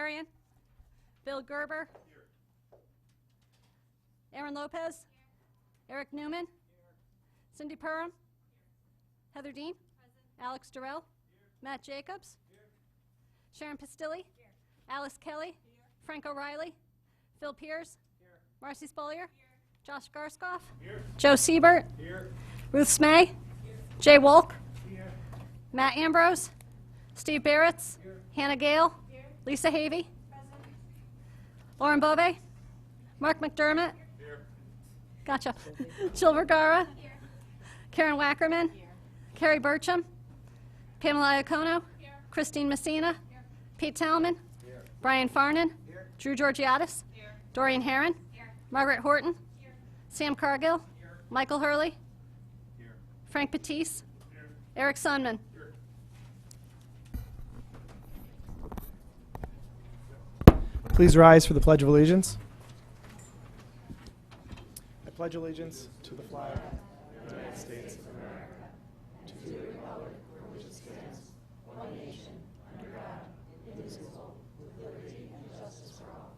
Najarian. Bill Gerber. Aaron Lopez. Eric Newman. Cindy Perham. Heather Dean. Alex Durrell. Matt Jacobs. Sharon Pastilli. Alice Kelly. Frank O'Reilly. Phil Pierce. Marcy Spolier. Josh Garskoff. Joe Siebert. Ruth Smay. Jay Wolk. Matt Ambrose. Steve Barretts. Hannah Gale. Lisa Havey. Lauren Bove. Mark McDermott. Gotcha. Jill Vergara. Karen Wackerman. Carrie Burcham. Pamela Iacono. Christine Messina. Pete Talman. Brian Farnan. Drew Georgiadis. Dorian Herron. Margaret Horton. Sam Cargill. Michael Hurley. Frank Batiste. Eric Sonman. Please rise for the Pledge of Allegiance. I pledge allegiance to the flag of the United States of America, to the republic for which it stands, one nation, under God, indivisible, with liberty and justice for all.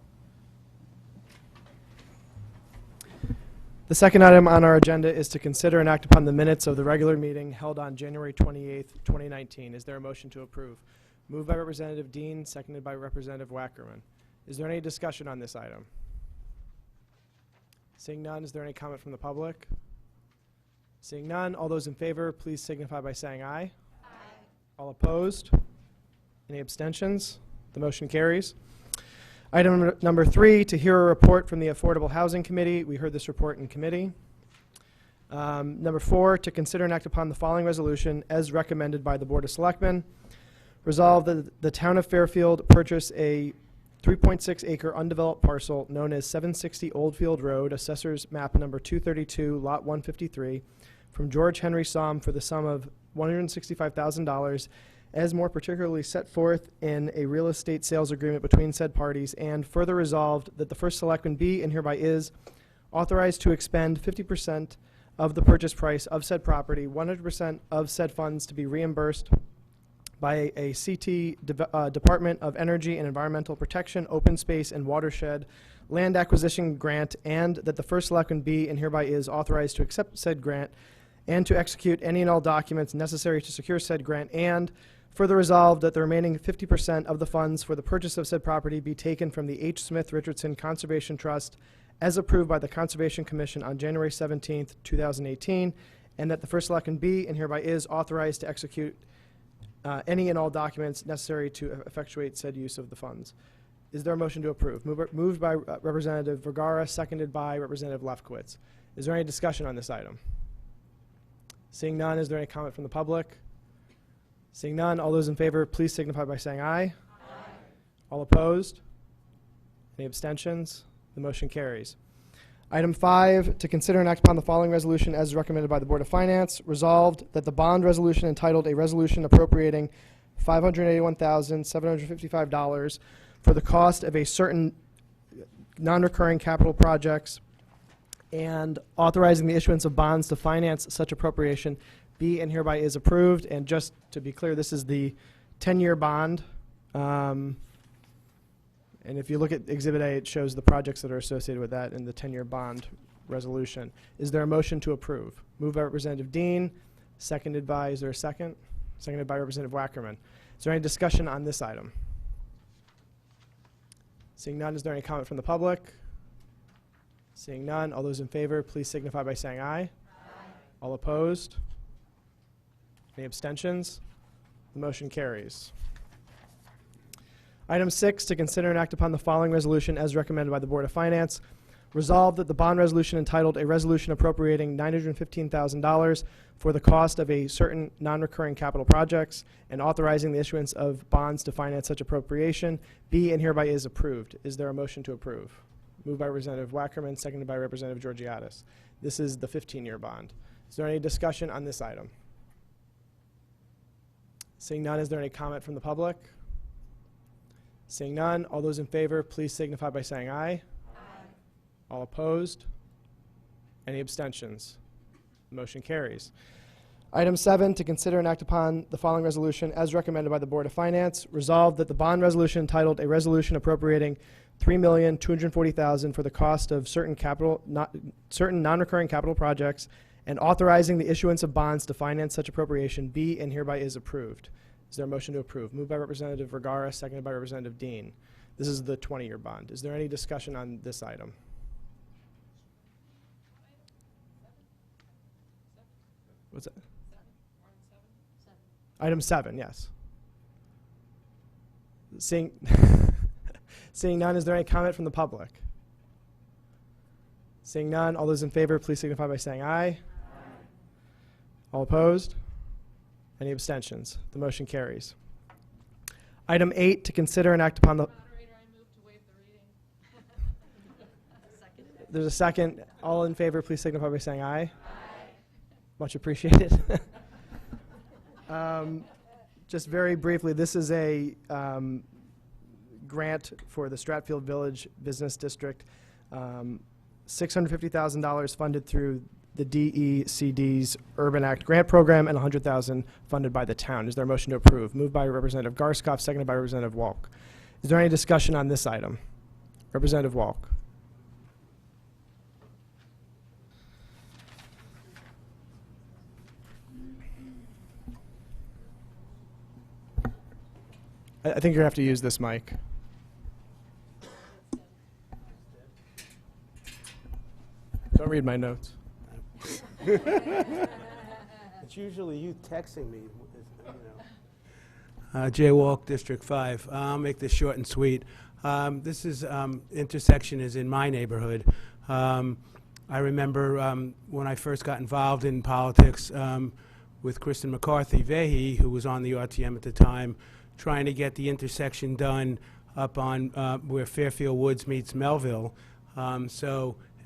The second item on our agenda is to consider and act upon the minutes of the regular meeting held on January 28th, 2019. Is there a motion to approve? Moved by Representative Dean, seconded by Representative Wackerman. Is there any discussion on this item? Seeing none, is there any comment from the public? Seeing none, all those in favor, please signify by saying aye. Aye. All opposed? Any abstentions? The motion carries. Item number 3, to hear a report from the Affordable Housing Committee. We heard this report in committee. Number 4, to consider and act upon the following resolution as recommended by the Board of Selectmen. Resolved that the Town of Fairfield purchase a 3.6 acre undeveloped parcel known as 760 Oldfield Road, Assessor's Map number 232, Lot 153, from George Henry Somm for the sum of $165,000, as more particularly set forth in a real estate sales agreement between said parties, and further resolved that the First Selectman be and hereby is authorized to expend 50% of the purchase price of said property, 100% of said funds to be reimbursed by a CT Department of Energy and Environmental Protection, Open Space and Watershed Land Acquisition Grant, and that the First Selectman be and hereby is authorized to accept said grant and to execute any and all documents necessary to secure said grant, and further resolved that the remaining 50% of the funds for the purchase of said property be taken from the H. Smith Richardson Conservation Trust as approved by the Conservation Commission on January 17th, 2018, and that the First Selectman be and hereby is authorized to execute any and all documents necessary to effectuate said use of the funds. Is there a motion to approve? Moved by Representative Vergara, seconded by Representative Lefkowitz. Is there any discussion on this item? Seeing none, is there any comment from the public? Seeing none, all those in favor, please signify by saying aye. Aye. All opposed? Any abstentions? The motion carries. Item 5, to consider and act upon the following resolution as recommended by the Board of Finance. Resolved that the bond resolution entitled A Resolution Appropriating $581,755 for the cost of a certain non-recurring capital projects and authorizing the issuance of bonds to finance such appropriation be and hereby is approved. And just to be clear, this is the 10-year bond. And if you look at Exhibit A, it shows the projects that are associated with that in the 10-year bond resolution. Is there a motion to approve? Moved by Representative Dean, seconded by, is there a second? Seconded by Representative Wackerman. Is there any discussion on this item? Seeing none, is there any comment from the public? Seeing none, all those in favor, please signify by saying aye. Aye. All opposed? Any abstentions? The motion carries. Item 6, to consider and act upon the following resolution as recommended by the Board of Finance. Resolved that the bond resolution entitled A Resolution Appropriating $915,000 for the cost of a certain non-recurring capital projects and authorizing the issuance of bonds to finance such appropriation be and hereby is approved. Is there a motion to approve? Moved by Representative Wackerman, seconded by Representative Georgiadis. This is the 15-year bond. Is there any discussion on this item? Seeing none, is there any comment from the public? Seeing none, all those in favor, please signify by saying aye. Aye. All opposed? Any abstentions? The motion carries. Item 7, to consider and act upon the following resolution as recommended by the Board of Finance. Resolved that the bond resolution entitled, "A Resolution Appropriating $3,240,000 for the cost of certain non-recurring capital projects and authorizing the issuance of bonds to finance such appropriation be and hereby is approved." Is there a motion to approve? Moved by Representative Vergara, seconded by Representative Dean. This is the 20-year bond. Is there any discussion on this item? What's that? Item 7, yes. Seeing none, is there any comment from the public? Seeing none, all those in favor, please signify by saying aye. Aye. All opposed? Any abstentions? The motion carries. Item 8, to consider and act upon the... Moderator, I move to waive the reading. There's a second. All in favor, please signify by saying aye. Aye. Much appreciated. Just very briefly, this is a grant for the Stratfield Village Business District. $650,000 funded through the DECD's Urban Act Grant Program and $100,000 funded by the town. Is there a motion to approve? Moved by Representative Garskoff, seconded by Representative Walk. Is there any discussion on this item? Representative Walk. I think you're going to have to use this mic. Don't read my notes. It's usually you texting me. You know. Jay Walk, District 5. I'll make this short and sweet. This is intersection is in my neighborhood. I remember when I first got involved in politics with Kristen McCarthy-Vahey, who was on the RTM at the time, trying to get the intersection done up on where Fairfield Woods meets Melville.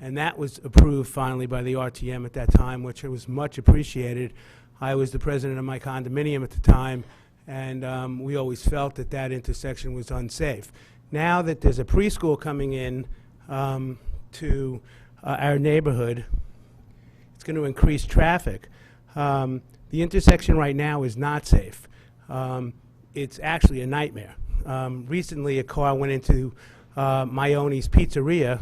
And that was approved finally by the RTM at that time, which was much appreciated. I was the president of my condominium at the time, and we always felt that that intersection was unsafe. Now that there's a preschool coming in to our neighborhood, it's going to increase traffic. The intersection right now is not safe. It's actually a nightmare. Recently, a car went into Maioni's Pizzeria,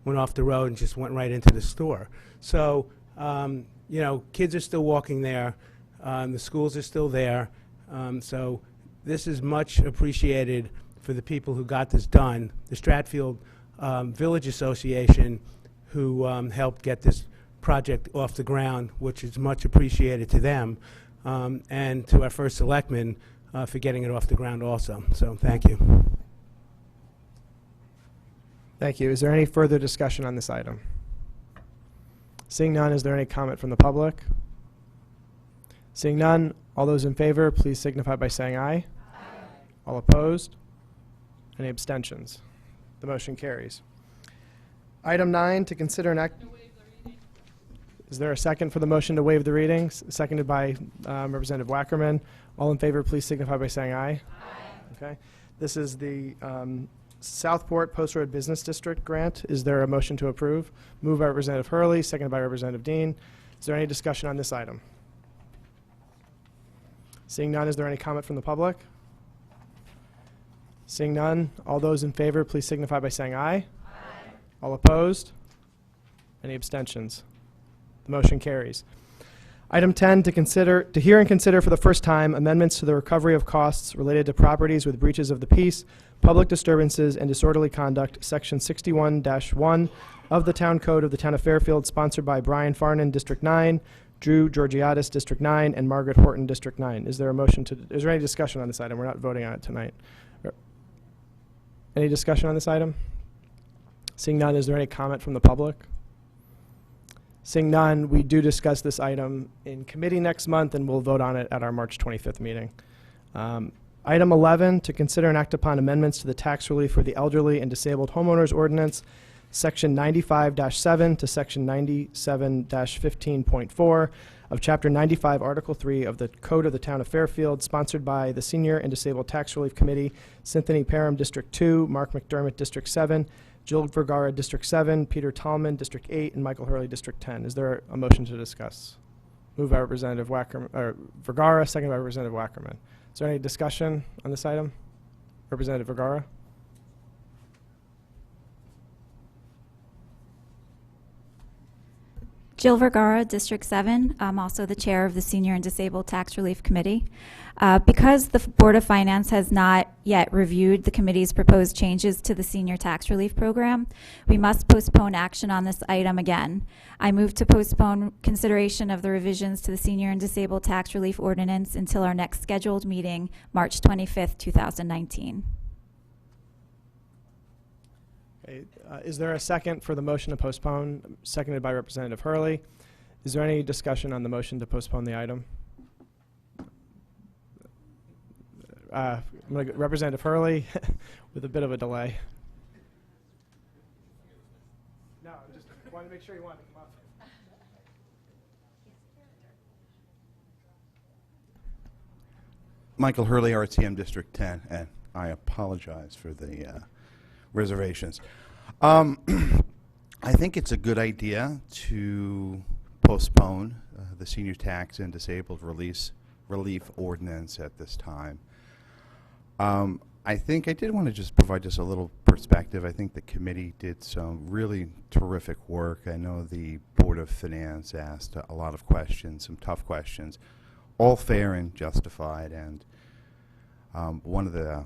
went off the road and just went right into the store. So, you know, kids are still walking there. The schools are still there. So this is much appreciated for the people who got this done. The Stratfield Village Association, who helped get this project off the ground, which is much appreciated to them, and to our first selectman for getting it off the ground also. So thank you. Thank you. Is there any further discussion on this item? Seeing none, is there any comment from the public? Seeing none, all those in favor, please signify by saying aye. Aye. All opposed? Any abstentions? The motion carries. Item 9, to consider an act... Is there a second for the motion to waive the readings? Seconded by Representative Wackerman. All in favor, please signify by saying aye. Aye. Okay. This is the Southport Post Road Business District grant. Is there a motion to approve? Moved by Representative Hurley, seconded by Representative Dean. Is there any discussion on this item? Seeing none, is there any comment from the public? Seeing none, all those in favor, please signify by saying aye. Aye. All opposed? Any abstentions? The motion carries. Item 10, to hear and consider for the first time amendments to the recovery of costs related to properties with breaches of the peace, public disturbances, and disorderly conduct, Section 61-1 of the Town Code of the Town of Fairfield, sponsored by Brian Farnan, District 9, Drew Georgiadis, District 9, and Margaret Horton, District 9. Is there a motion to, is there any discussion on this item? We're not voting on it tonight. Any discussion on this item? Seeing none, is there any comment from the public? Seeing none, we do discuss this item in committee next month, and we'll vote on it at our March 25th meeting. Item 11, to consider and act upon amendments to the tax relief for the elderly and disabled homeowners ordinance, Section 95-7 to Section 97-15.4 of Chapter 95, Article 3 of the Code of the Town of Fairfield, sponsored by the Senior and Disabled Tax Relief Committee, Cynthia Parham, District 2, Mark McDermott, District 7, Jill Vergara, District 7, Peter Tallman, District 8, and Michael Hurley, District 10. Is there a motion to discuss? Moved by Representative Vergara, seconded by Representative Wackerman. Is there any discussion on this item? Representative Vergara? Jill Vergara, District 7. I'm also the chair of the Senior and Disabled Tax Relief Committee. Because the Board of Finance has not yet reviewed the committee's proposed changes to the Senior Tax Relief Program, we must postpone action on this item again. I move to postpone consideration of the revisions to the Senior and Disabled Tax Relief Ordinance until our next scheduled meeting, March 25th, 2019. Okay, is there a second for the motion to postpone, seconded by Representative Hurley? Is there any discussion on the motion to postpone the item? I'm going to go Representative Hurley with a bit of a delay. No, I just wanted to make sure you wanted to come up. Michael Hurley, RTM District 10, and I apologize for the reservations. I think it's a good idea to postpone the senior tax and disabled relief ordinance at this time. I think I did want to just provide just a little perspective. I think the committee did some really terrific work. I know the Board of Finance asked a lot of questions, some tough questions, all fair and justified, and one of the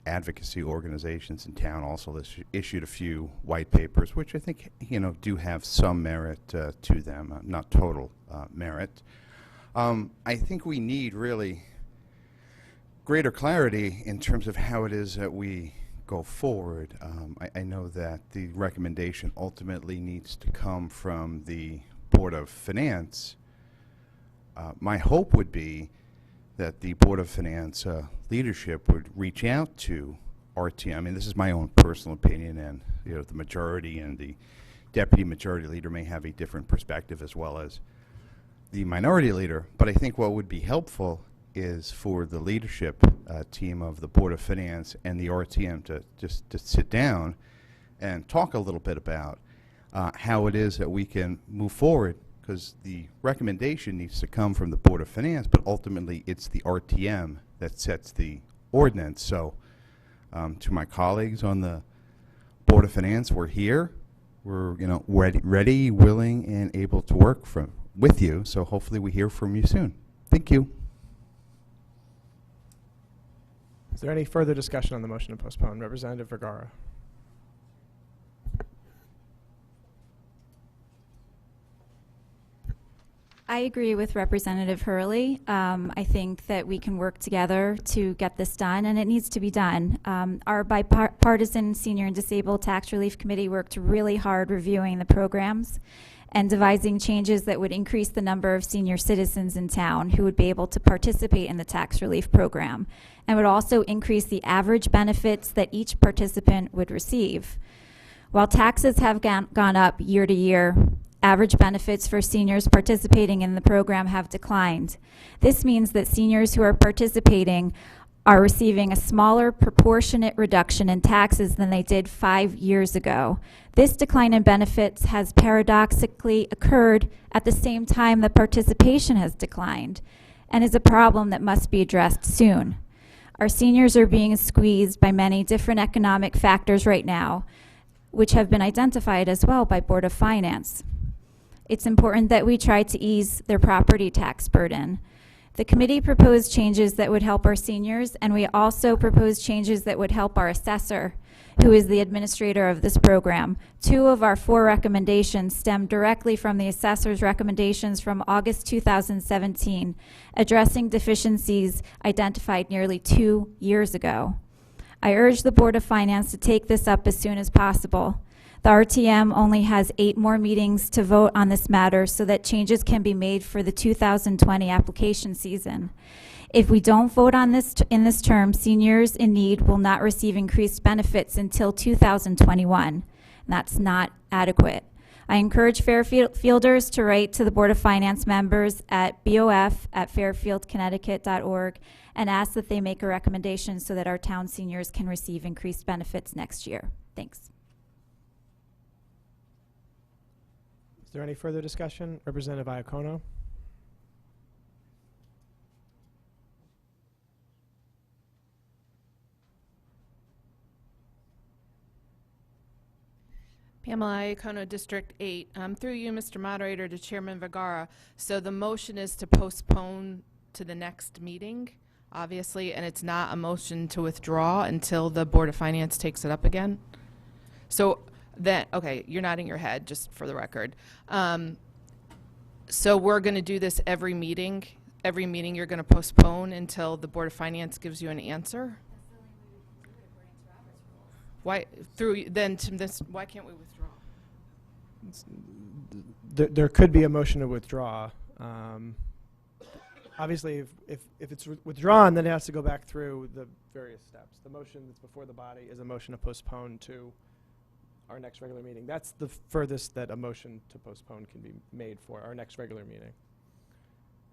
advocacy organizations in town also issued a few white papers, which I think, you know, do have some merit to them, not total merit. I think we need really greater clarity in terms of how it is that we go forward. I know that the recommendation ultimately needs to come from the Board of Finance. My hope would be that the Board of Finance leadership would reach out to RTM. I mean, this is my own personal opinion, and you know, the majority and the deputy majority leader may have a different perspective, as well as the minority leader. But I think what would be helpful is for the leadership team of the Board of Finance and the RTM to just sit down and talk a little bit about how it is that we can move forward, because the recommendation needs to come from the Board of Finance, but ultimately it's the RTM that sets the ordinance. So to my colleagues on the Board of Finance, we're here. We're ready, willing, and able to work with you. So hopefully we hear from you soon. Thank you. Is there any further discussion on the motion to postpone? Representative Vergara. I agree with Representative Hurley. I think that we can work together to get this done, and it needs to be done. Our bipartisan Senior and Disabled Tax Relief Committee worked really hard reviewing the programs and devising changes that would increase the number of senior citizens in town who would be able to participate in the tax relief program, and would also increase the average benefits that each participant would receive. While taxes have gone up year to year, average benefits for seniors participating in the program have declined. This means that seniors who are participating are receiving a smaller proportionate reduction in taxes than they did 5 years ago. This decline in benefits has paradoxically occurred at the same time that participation has declined, and is a problem that must be addressed soon. Our seniors are being squeezed by many different economic factors right now, which have been identified as well by Board of Finance. It's important that we try to ease their property tax burden. The committee proposed changes that would help our seniors, and we also proposed changes that would help our assessor, who is the administrator of this program. 2 of our 4 recommendations stem directly from the assessor's recommendations from August 2017, addressing deficiencies identified nearly 2 years ago. I urge the Board of Finance to take this up as soon as possible. The RTM only has 8 more meetings to vote on this matter so that changes can be made for the 2020 application season. If we don't vote on this in this term, seniors in need will not receive increased benefits until 2021. And that's not adequate. I encourage Fairfielders to write to the Board of Finance members at bof@fairfieldconnecticut.org and ask that they make a recommendation so that our town seniors can receive increased benefits next year. Thanks. Is there any further discussion? Representative Iacono. Pamela Iacono, District 8. Through you, Mr. Moderator, to Chairman Vergara. So the motion is to postpone to the next meeting, obviously, and it's not a motion to withdraw until the Board of Finance takes it up again? So then, okay, you're nodding your head, just for the record. So we're going to do this every meeting? Every meeting you're going to postpone until the Board of Finance gives you an answer? Why, then to this, why can't we withdraw? There could be a motion to withdraw. Obviously, if it's withdrawn, then it has to go back through the various steps. The motion that's before the body is a motion to postpone to our next regular meeting. That's the furthest that a motion to postpone can be made for our next regular meeting.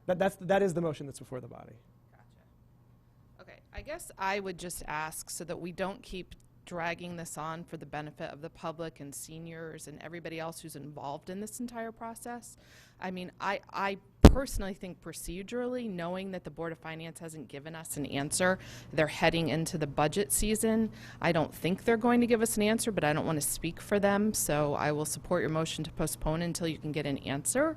That is the motion that's before the body. Gotcha. Okay, I guess I would just ask so that we don't keep dragging this on for the benefit of the public and seniors and everybody else who's involved in this entire process. I mean, I personally think procedurally, knowing that the Board of Finance hasn't given us an answer, they're heading into the budget season. I don't think they're going to give us an answer, but I don't want to speak for them, so I will support your motion to postpone until you can get an answer.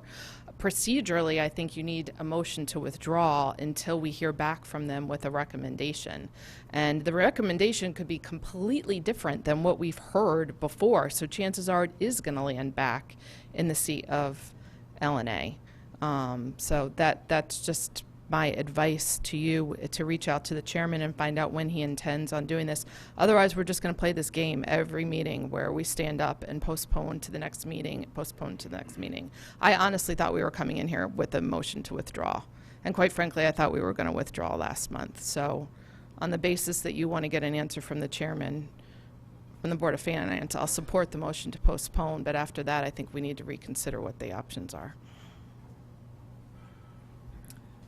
Procedurally, I think you need a motion to withdraw until we hear back from them with a recommendation. And the recommendation could be completely different than what we've heard before, so chances are it is going to land back in the seat of LNA. So that's just my advice to you, to reach out to the chairman and find out when he intends on doing this. Otherwise, we're just going to play this game every meeting where we stand up and postpone to the next meeting, postpone to the next meeting. I honestly thought we were coming in here with a motion to withdraw. And quite frankly, I thought we were going to withdraw last month. So on the basis that you want to get an answer from the chairman, from the Board of Finance, I'll support the motion to postpone. But after that, I think we need to reconsider what the options are.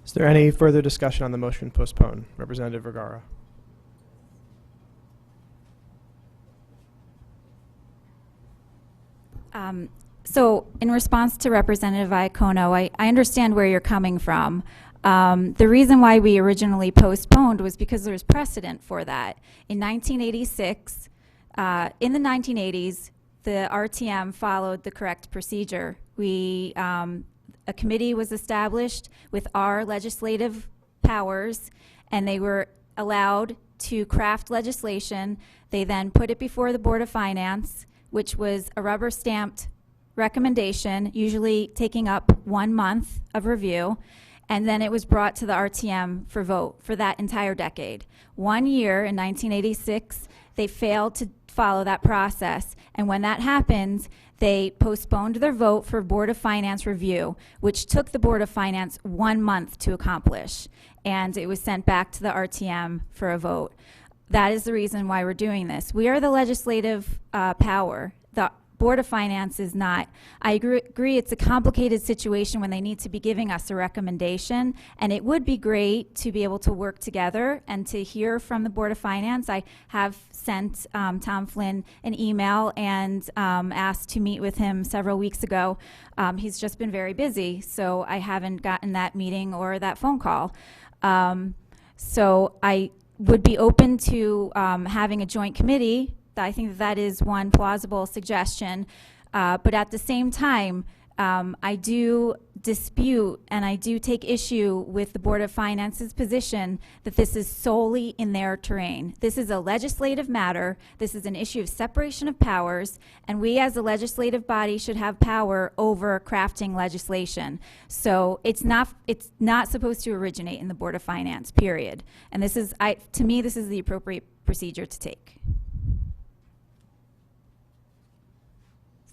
Is there any further discussion on the motion to postpone? Representative Vergara. So in response to Representative Iacono, I understand where you're coming from. The reason why we originally postponed was because there was precedent for that. In 1986, in the 1980s, the RTM followed the correct procedure. A committee was established with our legislative powers, and they were allowed to craft legislation. They then put it before the Board of Finance, which was a rubber-stamped recommendation, usually taking up 1 month of review, and then it was brought to the RTM for vote for that entire decade. 1 year in 1986, they failed to follow that process, and when that happens, they postponed their vote for Board of Finance review, which took the Board of Finance 1 month to accomplish, and it was sent back to the RTM for a vote. That is the reason why we're doing this. We are the legislative power. The Board of Finance is not. I agree it's a complicated situation when they need to be giving us a recommendation, and it would be great to be able to work together and to hear from the Board of Finance. I have sent Tom Flynn an email and asked to meet with him several weeks ago. He's just been very busy, so I haven't gotten that meeting or that phone call. So I would be open to having a joint committee. I think that is one plausible suggestion. But at the same time, I do dispute and I do take issue with the Board of Finance's position that this is solely in their terrain. This is a legislative matter. This is an issue of separation of powers, and we as a legislative body should have power over crafting legislation. So it's not supposed to originate in the Board of Finance, period. And this is, to me, this is the appropriate procedure to take.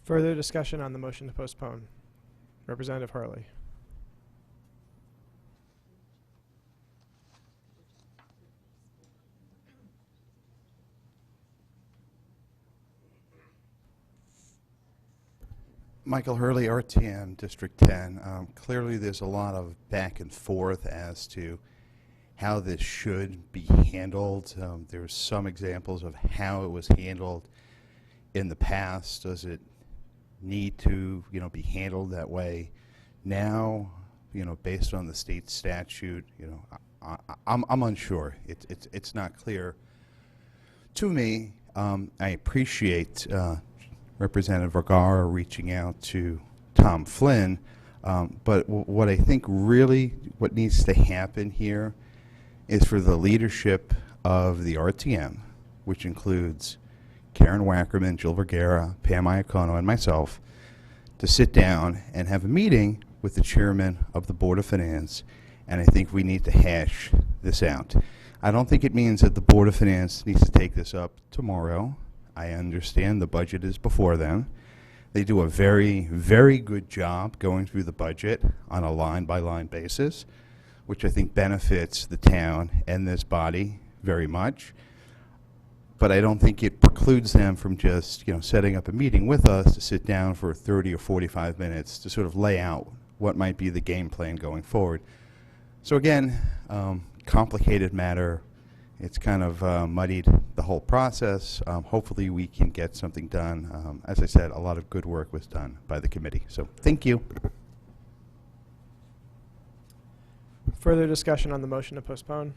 Further discussion on the motion to postpone. Representative Hurley. Michael Hurley, RTM, District 10. Clearly, there's a lot of back and forth as to how this should be handled. There's some examples of how it was handled in the past. Does it need to, be handled that way now? Based on the state statute, I'm unsure. It's not clear to me. I appreciate Representative Vergara reaching out to Tom Flynn. But what I think really what needs to happen here is for the leadership of the RTM, which includes Karen Wackerman, Jill Vergara, Pam Iacono, and myself, to sit down and have a meeting with the chairman of the Board of Finance, and I think we need to hash this out. I don't think it means that the Board of Finance needs to take this up tomorrow. I understand the budget is before them. They do a very, very good job going through the budget on a line-by-line basis, which I think benefits the town and this body very much. But I don't think it precludes them from just, setting up a meeting with us to sit down for 30 or 45 minutes to sort of lay out what might be the game plan going forward. So again, complicated matter. It's kind of muddied the whole process. Hopefully we can get something done. As I said, a lot of good work was done by the committee. So thank you. Further discussion on the motion to postpone?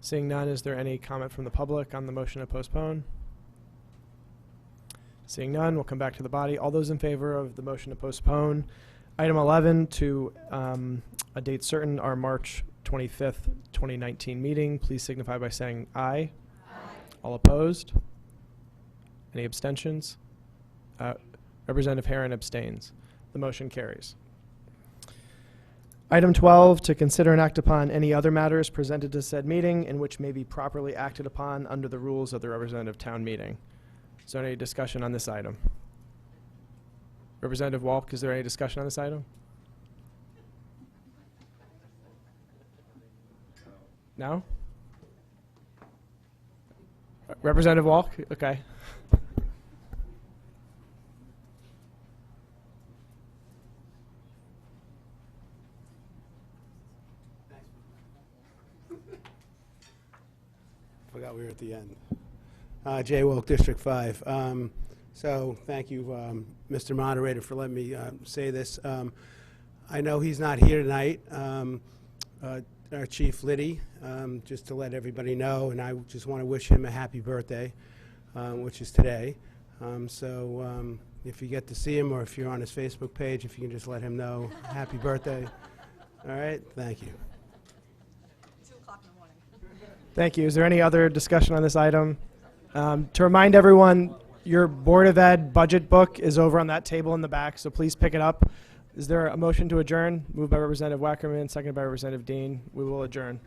Seeing none, is there any comment from the public on the motion to postpone? Seeing none, we'll come back to the body. All those in favor of the motion to postpone item 11 to a date certain, our March 25th, 2019 meeting, please signify by saying aye. Aye. All opposed? Any abstentions? Representative Herron abstains. The motion carries. Item 12, to consider and act upon any other matters presented to said meeting in which may be properly acted upon under the rules of the representative town meeting. Is there any discussion on this item? Representative Walk, is there any discussion on this item? No? Representative Walk? Okay. Forgot we were at the end. Jay Wilk, District 5. So thank you, Mr. Moderator, for letting me say this. I know he's not here tonight, our Chief Liddy, just to let everybody know, and I just want to wish him a happy birthday, which is today. So if you get to see him or if you're on his Facebook page, if you can just let him know, happy birthday. All right, thank you. Thank you. Is there any other discussion on this item? To remind everyone, your Board of Ed budget book is over on that table in the back, so please pick it up. Is there a motion to adjourn? Moved by Representative Wackerman, seconded by Representative Dean. We will adjourn.